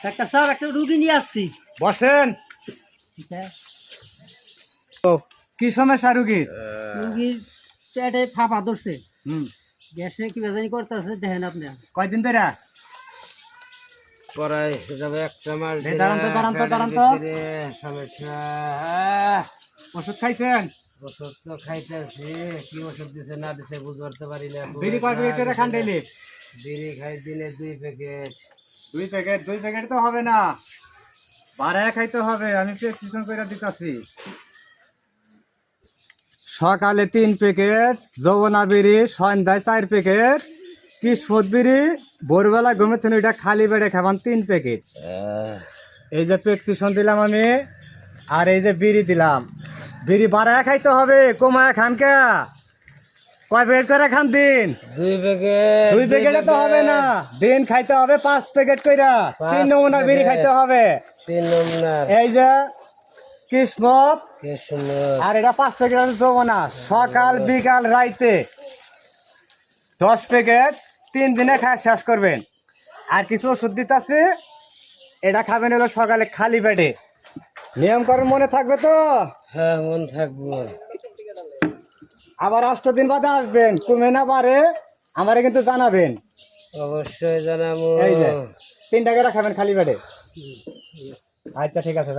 Doctor সাহেব একটা রুগী নিয়ে আসছি। বসেন। কি সমস্যা রুগীর? রুগীর পেটে ফাঁপা ধরছে, হুম, গ্যাসে কি বেজানি করতেছে, দেখেন আপনি। কয়দিন ধরে? পড়ায় যাবে একটা মাস এই দাঁড়ান তো, দাঁড়ান তো, দাঁড়ান তো। সমস্যা। ওষুধ খাইছেন? ওষুধ তো খাইতেছি, কি ওষুধ দিছে না দিছে বুঝতে পারি না। বিড়ি কয় প্যাকেট করে খান ডেইলি? বিড়ি খাই দিনে 2 প্যাকেট। 2 প্যাকেট? 2 প্যাকেট তো হবে না, বাড়ায় খাইতে হবে। আমি প্রেসক্রিপশন করে দিতেছি। সকালে 3 প্যাকেট যৌবনা বিড়ি, সন্ধ্যায় 4 প্যাকেট কিসমত বিড়ি, ভোরবেলা ঘুমে থেকে এটা খালি পেটে খাবান 3 প্যাকেট। এই যে প্রেসক্রিপশন দিলাম আমি, আর এই যে বিড়ি দিলাম। বিড়ি বাড়ায় খাইতে হবে, কমায় খান কে? কয় প্যাকেট করে খান দিন? 2 প্যাকেট। 2 প্যাকেটে তো হবে না, দিন খাইতে হবে 5 প্যাকেট কইরা। 3 নমুনার বিড়ি খাইতে হবে। 3 নমুনার। এই যে কিসমত, কৃষ্ণ আর এটা 5 প্যাকেট আছে যৌবনা। সকাল বিকাল রাইতে 10 প্যাকেট 3 দিনে খায় শেষ করবেন। আর কিছু ওষুধ দিতেছে, এটা খাবেন হলো সকালে খালি পেটে। নিয়ম করেন, মনে থাকবে তো? হ্যাঁ, মন থাকবো। আবার 8 দিন বাদে আসবেন, কমে না পারে আমারে কিন্তু জানাবেন। অবশ্যই জানাবো। এই যে 3 টাকা খাবেন খালি পেটে। আচ্ছা ঠিক আছে।